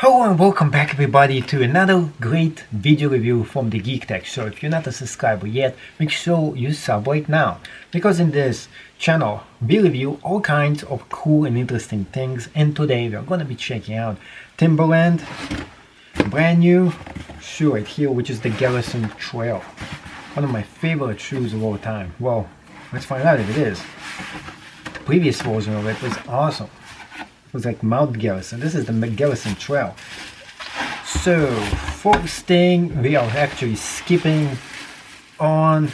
Hello and welcome back everybody to another great video review from the Geek Tech. So if you're not a subscriber yet, make sure you sub right now, because in this channel we review all kinds of cool and interesting things, and today we are going to be checking out Timberland brand new shoe right here, which is the Garrison Trail. One of my favorite shoes of all time. Well, let's find out if it is. The previous version of it was awesome. It was like Mount Garrison. This is the Garrison Trail. So first thing, we are actually skipping on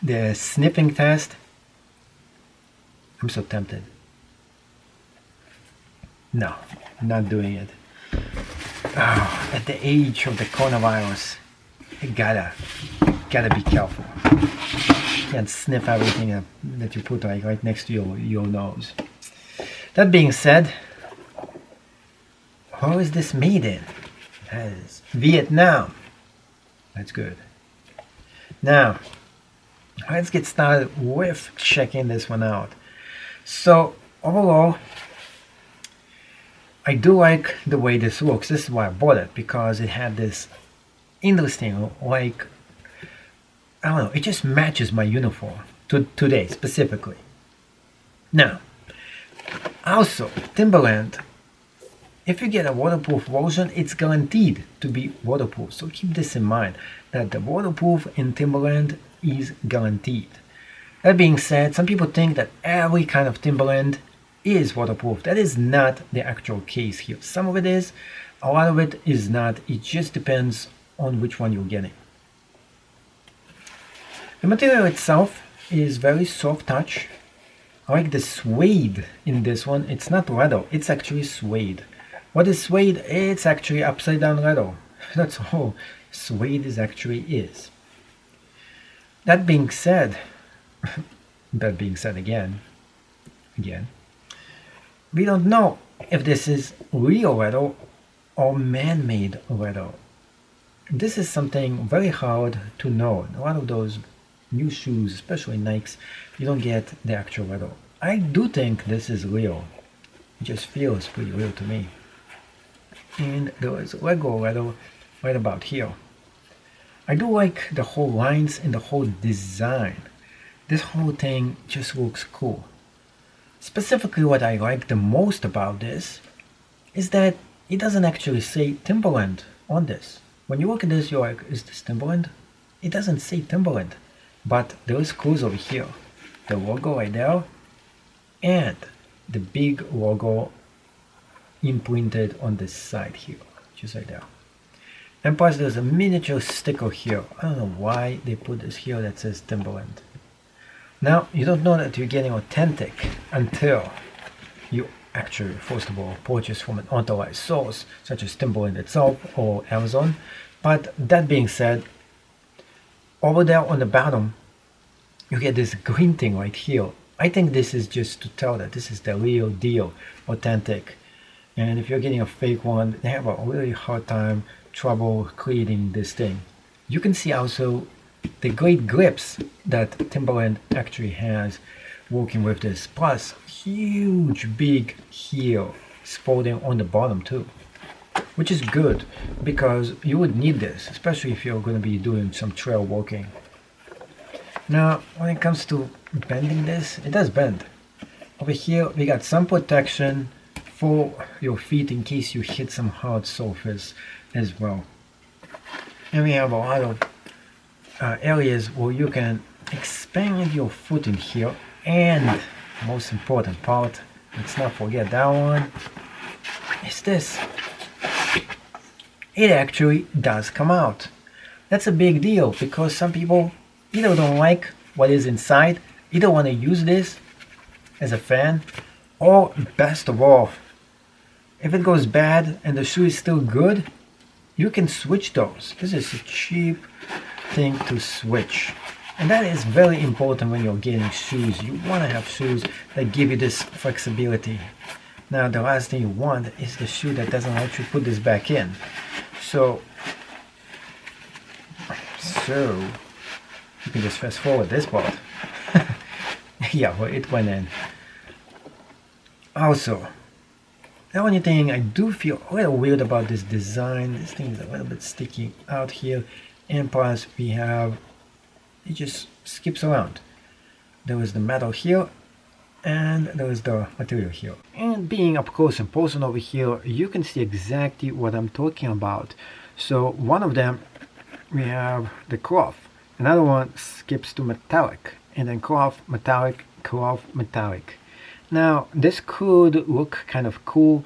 the sniffing test. I'm so tempted. No, I'm not doing it. Oh, at the age of the coronavirus, you gotta be careful. You can't sniff everything that you put like right next to your nose. That being said, where is this made in? That is Vietnam. That's good. Now, let's get started with checking this one out. So, overall, I do like the way this looks. This is why I bought it, because it had this interesting, like, I don't know, it just matches my uniform today specifically. Now, also, Timberland, if you get a waterproof version, it's guaranteed to be waterproof. So keep this in mind, that the waterproof in Timberland is guaranteed. That being said, some people think that every kind of Timberland is waterproof. That is not the actual case here. Some of it is, a lot of it is not. It just depends on which one you're getting. The material itself is very soft touch. I like the suede in this one. It's not leather, it's actually suede. What is suede? It's actually upside down leather. That's all suede actually is. That being said, again, we don't know if this is real leather or man-made leather. This is something very hard to know. A lot of those new shoes, especially Nikes, you don't get the actual leather. I do think this is real. It just feels pretty real to me. And there is Lego leather right about here. I do like the whole lines and the whole design. This whole thing just looks cool. Specifically, what I like the most about this is that it doesn't actually say Timberland on this. When you look at this, you're like, is this Timberland? It doesn't say Timberland. But there is clues over here. The logo right there, and the big logo imprinted on this side here, just right there. And plus there's a miniature sticker here. I don't know why they put this here that says Timberland. Now, you don't know that you're getting authentic until you actually, first of all, purchase from an authorized source, such as Timberland itself or Amazon. But that being said, over there on the bottom, you get this green thing right here. I think this is just to tell that this is the real deal, authentic. And if you're getting a fake one, they have a really hard trouble creating this thing. You can see also the great grips that Timberland actually has working with this. Plus, huge big heel sporting on the bottom too, which is good because you would need this, especially if you're going to be doing some trail walking. Now, when it comes to bending this, it does bend. Over here, we got some protection for your feet in case you hit some hard surface as well. And we have a lot of areas where you can expand your foot in here. And most important part, let's not forget that one, is this. It actually does come out. That's a big deal because some people either don't like what is inside, either want to use this as a fan, or best of all, if it goes bad and the shoe is still good, you can switch those. This is a cheap thing to switch. And that is very important when you're getting shoes. You want to have shoes that give you this flexibility. Now the last thing you want is the shoe that doesn't let you put this back in. So you can just fast forward this part. Yeah, well, it went in. Also, The only thing I do feel a little weird about this design, this thing is a little bit sticky out here, and plus we have, it just skips around. There is the metal here, and there is the material here. And being up close and personal over here, you can see exactly what I'm talking about. So one of them, we have the cloth. Another one skips to metallic, and then cloth, metallic, cloth, metallic. Now, this could look kind of cool,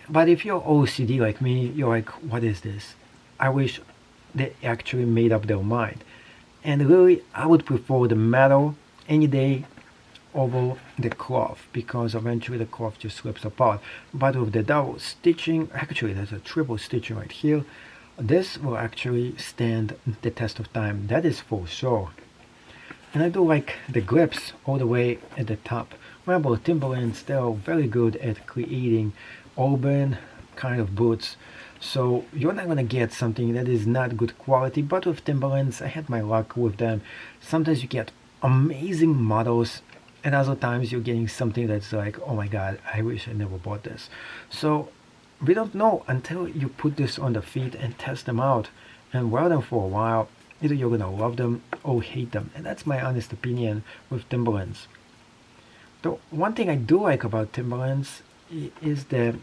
but if you're OCD like me, you're like, what is this? I wish they actually made up their mind. And really, I would prefer the metal any day over the cloth, because eventually the cloth just slips apart. But with the double stitching, actually there's a triple stitching right here, this will actually stand the test of time, that is for sure. And I do like the grips all the way at the top. Remember, Timberlands, they're very good at creating urban kind of boots, so you're not gonna get something that is not good quality. But with Timberlands, I had my luck with them. Sometimes you get amazing models, and other times you're getting something that's like, oh my god, I wish I never bought this. So we don't know until you put this on the feet and test them out and wear them for a while. Either you're gonna love them or hate them, and that's my honest opinion with Timberlands. The one thing I do like about Timberlands is the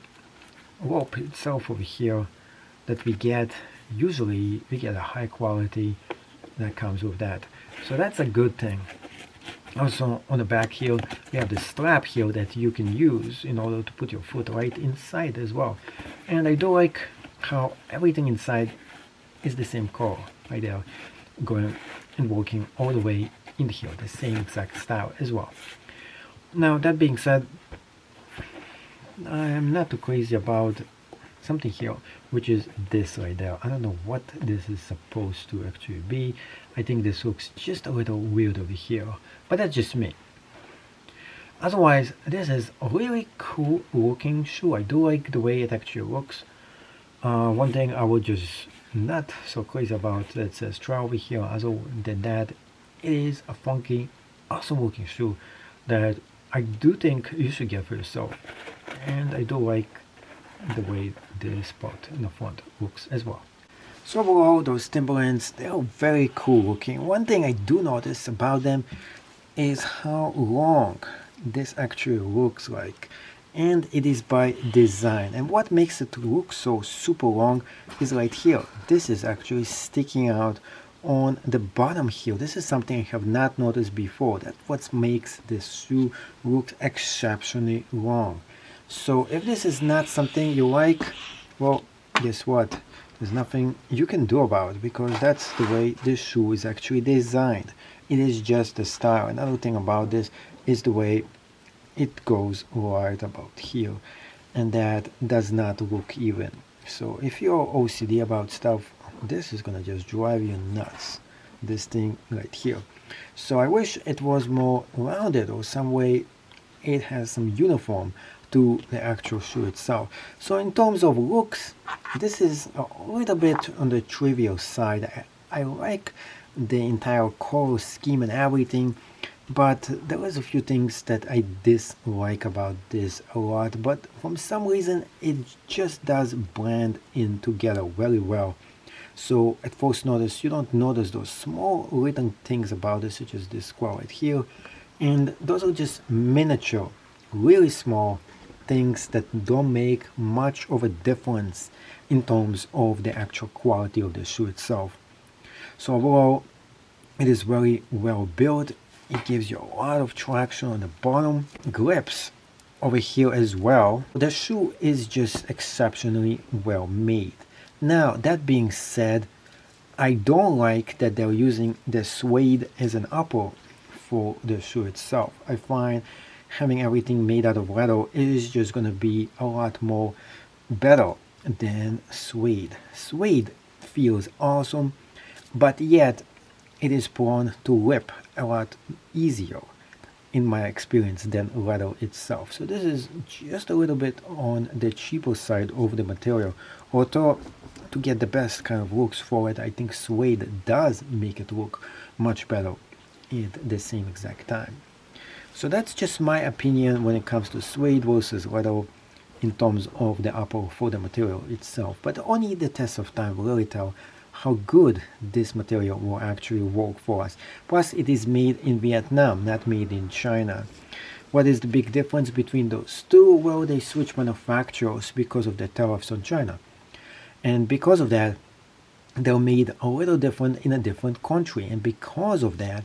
rope itself over here that we get. Usually we get a high quality that comes with that, so that's a good thing. Also on the back here we have the strap here that you can use in order to put your foot right inside as well. And I do like how everything inside is the same color right there, going and working all the way in here, the same exact style as well. Now that being said, I am not too crazy about something here, which is this right there. I don't know what this is supposed to actually be. I think this looks just a little weird over here, but that's just me. Otherwise, this is a really cool looking shoe. I do like the way it actually looks. One thing I would just not so crazy about that says trail over here. Other than that, it is a funky, awesome looking shoe that I do think you should get for yourself. And I do like the way this part in the front looks as well. So overall, those Timberlands, they are very cool looking. One thing I do notice about them is how long this actually looks like, and it is by design. And what makes it look so super long is right here. This is actually sticking out on the bottom here. This is something I have not noticed before. That's what makes this shoe look exceptionally long. So if this is not something you like, well, guess what? There's nothing you can do about it, because that's the way this shoe is actually designed. It is just the style. Another thing about this is the way it goes right about here, and that does not look even. So if you're OCD about stuff, this is gonna just drive you nuts, this thing right here. So I wish it was more rounded, or some way it has some uniform to the actual shoe itself. So in terms of looks, this is a little bit on the trivial side. I like the entire color scheme and everything, but there is a few things that I dislike about this a lot, but for some reason it just does blend in together very well. So at first notice, you don't notice those small little things about it, such as this square right here, and those are just miniature, really small things that don't make much of a difference in terms of the actual quality of the shoe itself. So overall, it is very well built. It gives you a lot of traction on the bottom. Grips over here as well. The shoe is just exceptionally well made. Now that being said, I don't like that they're using the suede as an upper for the shoe itself. I find having everything made out of leather is just going to be a lot more better than suede. Suede feels awesome, but yet it is prone to rip a lot easier in my experience than leather itself. So this is just a little bit on the cheaper side of the material. Although to get the best kind of looks for it, I think suede does make it look much better at the same exact time. So that's just my opinion when it comes to suede versus leather. in terms of the upper for the material itself, but only the test of time will really tell how good this material will actually work for us. Plus, it is made in Vietnam, not made in China. What is the big difference between those two? Well, they switch manufacturers because of the tariffs on China. And because of that, they're made a little different in a different country. And because of that,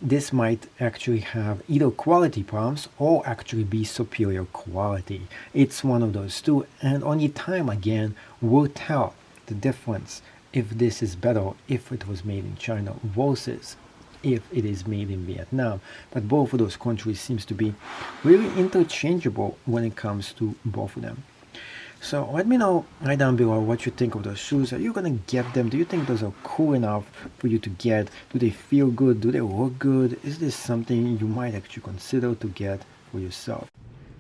this might actually have either quality problems or actually be superior quality. It's one of those two, and only time again will tell the difference if this is better if it was made in China versus if it is made in Vietnam. But both of those countries seems to be really interchangeable when it comes to both of them. So let me know right down below what you think of those shoes. Are you gonna get them? Do you think those are cool enough for you to get? Do they feel good? Do they look good? Is this something you might actually consider to get for yourself?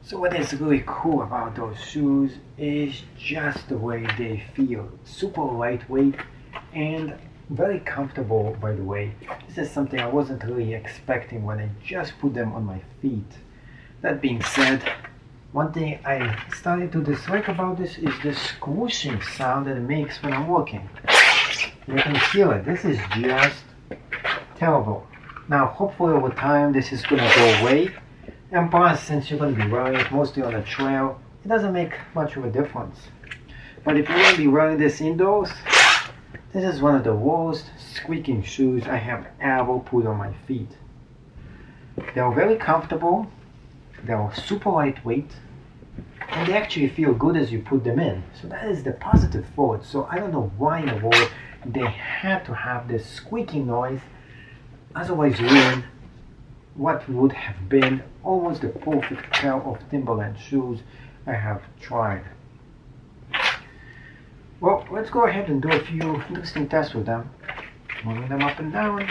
So what is really cool about those shoes is just the way they feel. Super lightweight and very comfortable, by the way. This is something I wasn't really expecting when I just put them on my feet. That being said, one thing I started to dislike about this is the squishing sound that it makes when I'm walking. You can feel it. This is just terrible. Now, hopefully over time this is going to go away. And plus, since you're going to be wearing it mostly on a trail, it doesn't make much of a difference. But if you're going to be wearing this indoors, this is one of the worst squeaking shoes I have ever put on my feet. They're very comfortable. They're super lightweight, and they actually feel good as you put them in. So that is the positive for it. So I don't know why in the world they had to have this squeaking noise, otherwise ruin what would have been almost the perfect pair of Timberland shoes I have tried. Well, let's go ahead and do a few interesting tests with them. Moving them up and down.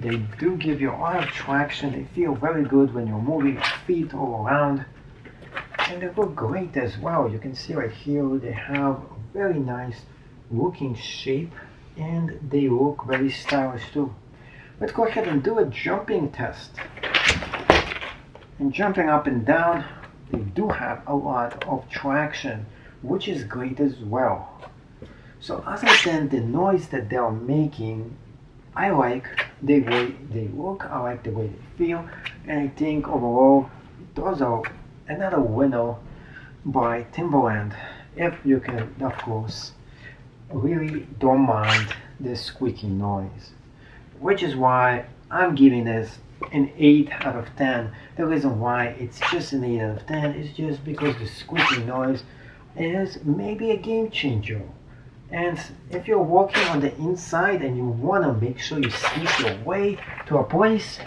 They do give you a lot of traction. They feel very good when you're moving your feet all around. And they look great as well. You can see right here they have a very nice looking shape and they look very stylish too. Let's go ahead and do a jumping test. And jumping up and down, they do have a lot of traction, which is great as well. So other than the noise that they are making, I like the way they look, I like the way they feel, and I think overall those are another winner by Timberland, if you can, of course, really don't mind this squeaking noise. Which is why I'm giving this an 8 out of 10. The reason why it's just an 8 out of 10 is just because the squeaking noise is maybe a game changer. And if you're walking on the inside and you want to make sure you sneak your way to a place,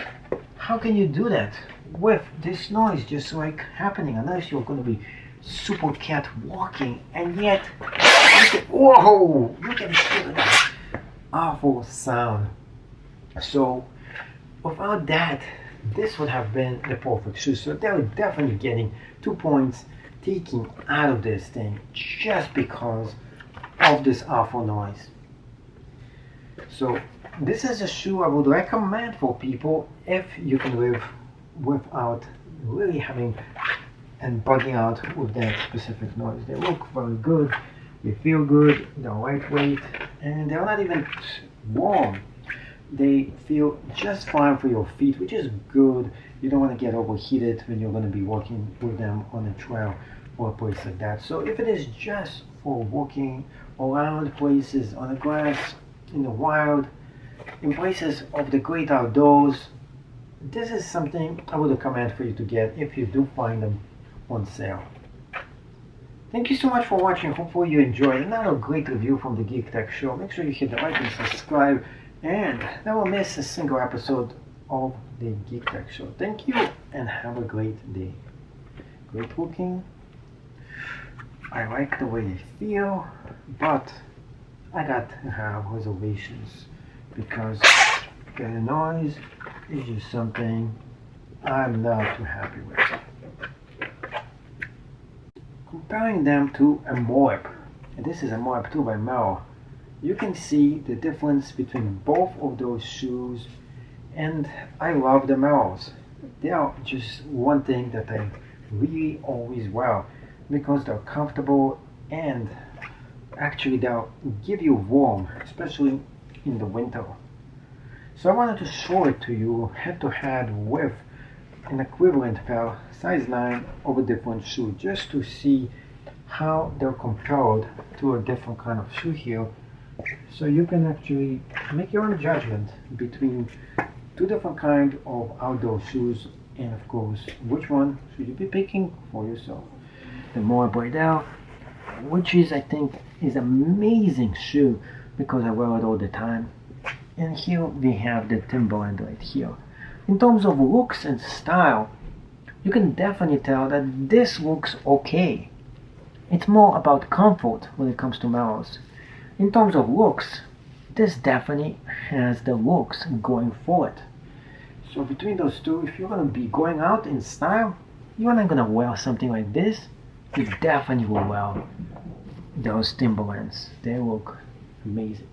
how can you do that with this noise just like happening? Unless you're going to be super cat walking, and yet, whoa, you can hear that awful sound. So without that, this would have been the perfect shoe. So they're definitely getting 2 points taken out of this thing just because of this awful noise. So this is a shoe I would recommend for people if you can live without really having and bugging out with that specific noise. They look very good, they feel good, they're lightweight, and they're not even warm. They feel just fine for your feet, which is good. You don't want to get overheated when you're going to be walking with them on a trail or a place like that. So if it is just for walking around places on the grass, in the wild, in places of the great outdoors, this is something I would recommend for you to get if you do find them on sale. Thank you so much for watching. Hopefully you enjoyed another great review from the Geek Tech Show. Make sure you hit the like and subscribe, and never miss a single episode of the Geek Tech Show. Thank you and have a great day. Great looking. I like the way they feel, but I got to have reservations because the noise is just something I'm not too happy with. Comparing them to a Moab, and this is a Moab 2 by Merrell, you can see the difference between both of those shoes, and I love the Merrells. They are just one thing that I really always wear. because they're comfortable and actually they'll give you warm, especially in the winter. So I wanted to show it to you head to head with an equivalent pair, size 9, of a different shoe, just to see how they're compared to a different kind of shoe heel. So you can actually make your own judgment between two different kinds of outdoor shoes, and of course, which one should you be picking for yourself. The ReBOTL, which is, I think, is amazing shoe because I wear it all the time. And here we have the Timberland right here. In terms of looks and style, you can definitely tell that this looks okay. It's more about comfort when it comes to Merrells. In terms of looks, this definitely has the looks going for it. So between those two, if you're going to be going out in style, you're not going to wear something like this. You definitely will wear those Timberlands. They look amazing.